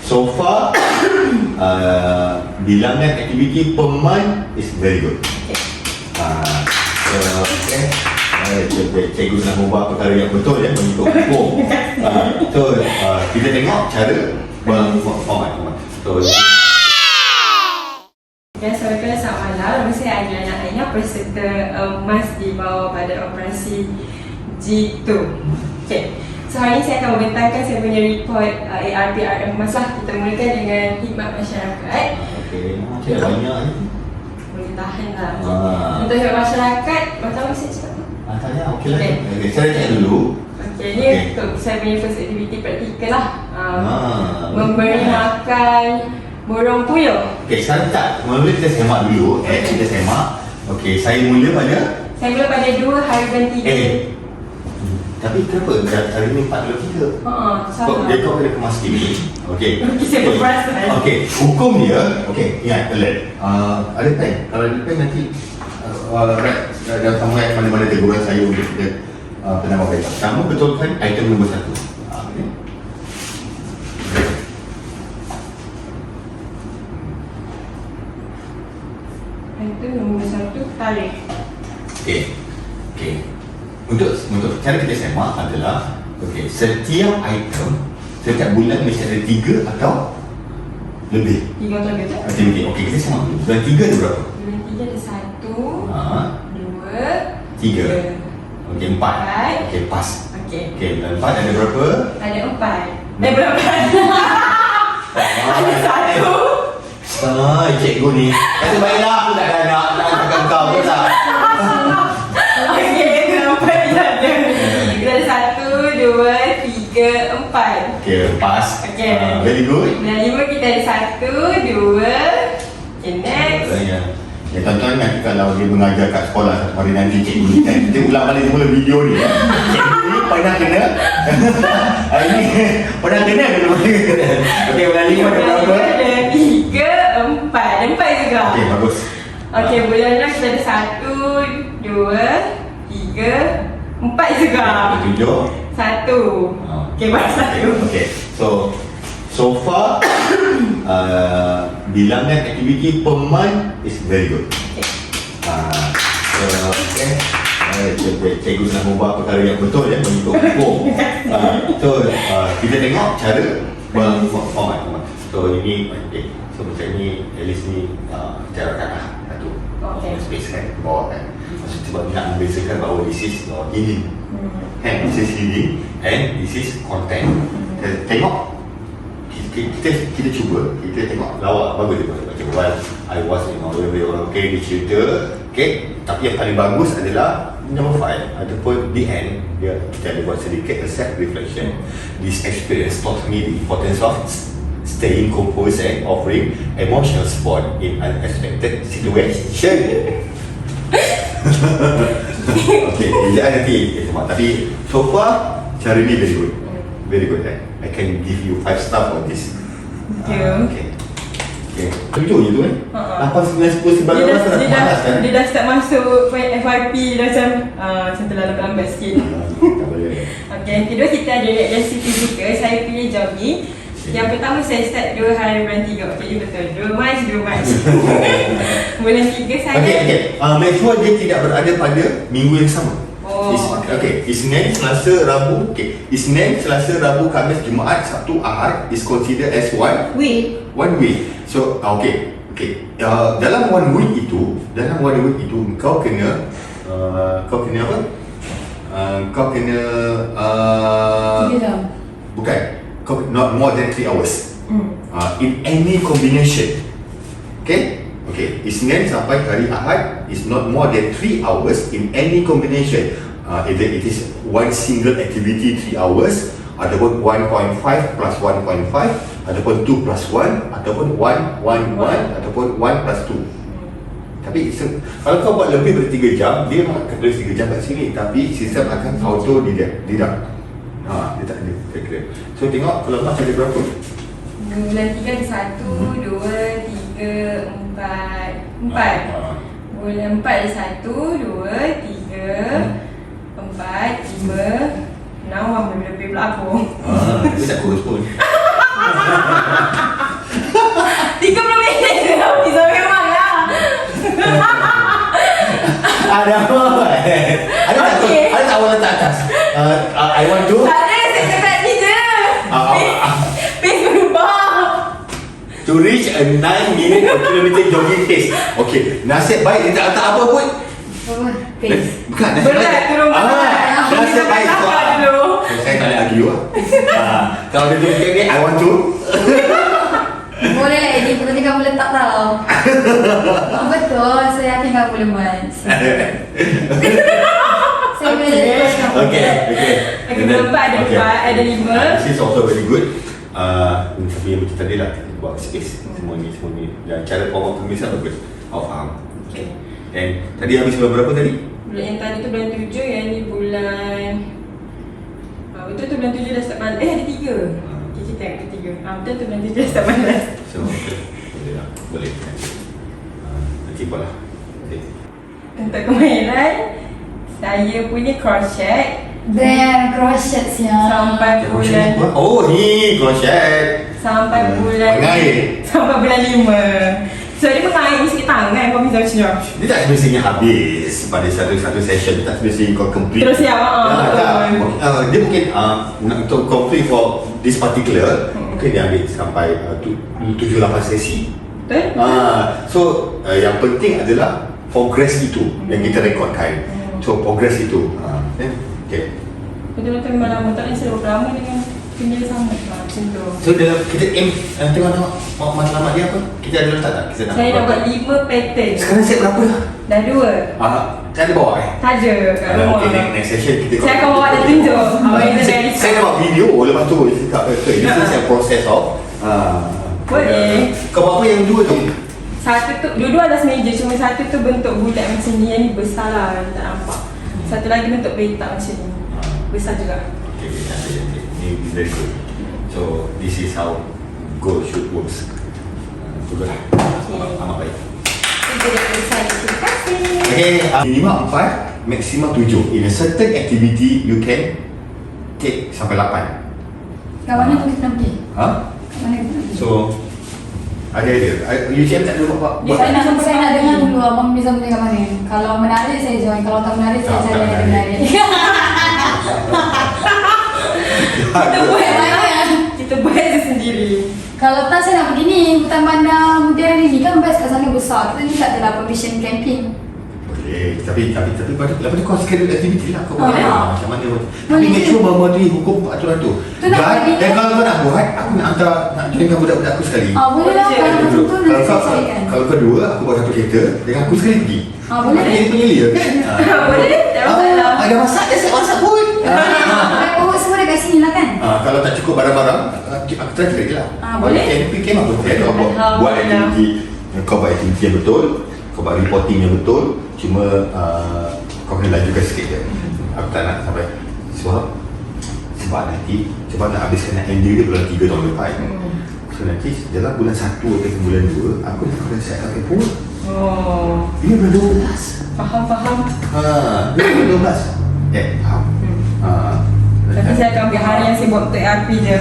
so far bilangan aktiviti per month is very good. Cikgu nak ubah perkara yang betul ya, mengikut hukum. So kita tengok cara format. So selamat malam. Nama saya Adriana Aina, peserta emas di bawah Badan Operasi G2. So hari ini saya akan membentangkan saya punya report ARPRM emas lah. Kita mulakan dengan khidmat masyarakat. Macam banyak ni. Boleh tahan lah. Untuk khidmat masyarakat, pertama saya cakap tanya, okey lah. Saya cakap dulu. Ni untuk saya punya first activity praktikal lah. Memberi makan burung puyuh. Sekarang tak. Mula kita semak dulu. Kita semak. Saya mula pada? Saya mula pada 2 hari dan 3. Tapi kenapa? Hari ni 4 dan 3? Dia kau kena kemas sikit. Saya berperasan. Hukum dia, ingat, alert. Ada pen. Kalau ada pen nanti dah sampaikan mana-mana teguran saya untuk kita penambah baik. Kamu betulkan item nombor 1. Item nombor 1, tarikh. Untuk cara kita semak adalah setiap item setiap bulan mesti ada 3 atau lebih. 3 atau lebih. Kita semak dulu. Bulan 3 ada berapa? Bulan 3 ada 1, 2, 3. 4. Pas. Bulan 4 ada berapa? Ada 4. Berapa? Ada 1. Cikgu ni kata baiklah aku tak ada nak kau ke tak? Nampak dia ada. Kita ada 1, 2, 3, 4. Pas. Very good. Dan 5 kita ada 1, 2. Next. Tuan-tuan nanti kalau dia mengajar kat sekolah satu hari nanti cikgu ni kan, kita ulang balik semula video ni. Cikgu ni pernah kena. Hari ni pernah kena ke belum kena? Bulan 5 ada berapa? Ada 3, 4. 4 juga. Bagus. Bulan 6 kita ada 1, 2, 3, 4 juga. 7. Baru 1. So far bilangan aktiviti per month is very good. Cikgu nak ubah perkara yang betul ya, mengikut hukum. Kita tengok cara format. Ini macam ni, at least ni jarakan lah satu space kan, bawah kan. Sebab nak membezakan bahawa this is healing, this is healing and this is content. Tengok, kita cuba, kita tengok lawak bagus dia macam while I was lebih orang dia cerita, tapi yang paling bagus adalah number 5 ataupun the end dia kita ada buat sedikit self reflection. This experience taught me the importance of staying composed and offering emotional support in unexpected situation. Jangan nanti tapi so far cara ni very good kan. I can give you 5 star for this. Tujuh je tu kan? 8, 9, 10 sebagai masa dah malas kan? Dia dah start masuk FYP dah macam terlalu lambat sikit. Tak boleh. Yang kedua kita ada reaksi fizikal. Saya pilih jogging. Yang pertama saya start 2 hari bulan 3. Ini betul, 2 Mac. Bulan 3 saya make sure dia tidak berada pada minggu yang sama. Isnin, Selasa, Rabu. Isnin, Selasa, Rabu, Khamis, Jumaat, Sabtu, Ahad is considered as one week. So dalam one week itu kau kena apa? Kau kena 3 jam. Bukan. Not more than 3 hours. In any combination. Isnin sampai hari Ahad is not more than 3 hours in any combination. Either it is one single activity 3 hours, ataupun 1.5 plus 1.5, ataupun 2 plus 1, ataupun 1, 1, 1, ataupun 1 plus 2. Tapi kalau kau buat lebih dari 3 jam, dia akan tulis 3 jam kat sini, tapi sistem akan auto deduct. Dia tak ada kira. So tengok kalau mas ada berapa? Bulan 3 ada 1, 2, 3, 4. Bulan 4 ada 1, 2, 3, 4, 5, 6. Lebih pula aku. Dia tak kurus pun. to reach a 9 minute per kilometer jogging pace. Okay, nasib baik dia tak apa pun. Bukan, nasib Berat baik. turun Nasib baik. dulu. Saya tak nak argue lah. Kalau dia tunjuk ni, I want to. Boleh lah, ini penting kamu letak tau. Betul, saya yakin kamu boleh buat. Saya boleh letak. Okay. Okay, nampak ada 4, ada 5. This is also very good. Tapi yang macam tadi lah, kita buat space semua ni. Dan cara form of pemisahan bagus. Faham. Okay. And tadi habis bulan berapa tadi? Bulan yang tadi tu bulan 7, yang ni bulan betul tu bulan 7 dah start malas. Ada 3. Okay, kita tengok ada 3. Betul tu bulan 7 dah start malas. So, okay. Boleh lah. Boleh. Nanti buat lah. Okay. Untuk kemahiran, saya punya crochet Damn, crochet siap. sampai bulan Oh, ni crochet. sampai bulan Mengair. sampai bulan 5. So dia mengair ni sikit tangan kau bisa macam Dia tak semestinya habis pada satu session. Tak semestinya kau complete. Terus siap, dia mungkin untuk complete for this particular mungkin dia ambil sampai 7-8 sesi. betul? So yang penting adalah progress itu yang kita rekodkan. So progress itu. Okay. Betul-betul memang lama. Tak boleh berapa lama dengan benda sama macam tu. So dalam kita aim tengok matlamat dia apa? Kita ada letak tak? Kita Saya dah buat 5 pattern. Sekarang set berapa dah? Dah 2. Saya ada bawa Tak ada kat rumah. Okay, next session kita Saya akan bawa dan tunjuk. Awak yang dari Saya nak buat video, lepas tu saya cakap, this is a process of Boleh. Kau buat apa yang dua tu? Satu tu, dua-dua atas meja. Cuma satu tu bentuk bulat macam ni. Yang ni besar lah, tak nampak. Satu lagi bentuk petak macam ni. Besar juga. Okay, ini very good. So, this is how goal shoot works. Betul lah. Amat baik. Itu dia dari saya. Terima kasih. Okay, minimum 4, maksimum 7. In a certain activity, you can take sampai 8. Kat mana tu kita pergi? Ha? Kat mana kita pergi? So, ada. UCM tak ada buat Saya nak dengar dulu Abang bisa pergi kat mana. Kalau menarik saya join, kalau tak menarik saya cari yang menarik. Kita buat mana? Kita buat je sendiri. Kalau tak saya nak pergi ni, Hutan Bandar Mutiara ni kan best kat sana besar. Kita ni tak adalah permission camping. Boleh, tapi lepas tu kau schedule activity lah. Kau buat Boleh. macam mana pun. Tapi Boleh. make sure bahawa dia hukum aturan tu. Tu nak pergi. Dan kalau kau nak buat, aku nak hantar, nak joinkan budak-budak aku sekali. Boleh lah kalau macam tu Kalau nanti kau, saya carikan. kalau kau dua, aku buat satu kereta, dengan aku sekali pergi. Boleh. Jadi penyelia kan? Boleh? Tak masalah. Ada masak, dia siap masak pun. Oh, semua dah kat sini lah kan? Kalau tak cukup barang-barang, aku try sekali lah. Boleh. Camping camp apa pun. Kau buat Alhamdulillah. aktiviti, kau buat aktiviti yang betul, kau buat reporting yang betul, cuma kau kena lajukan sikit je. Aku tak nak sampai sebab nanti nak habiskan nak handle dia bulan 3 tahun depan. So nanti dalam bulan 1 atau bulan 2 aku nak kena siapkan paperwork. Oh, Ini bulan 12. faham. Ini bulan 12. Faham. Tapi saya akan ambil hari yang saya buat untuk ARP je.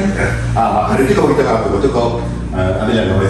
Hari tu kau beritahu aku, betul kau ambil lah gambar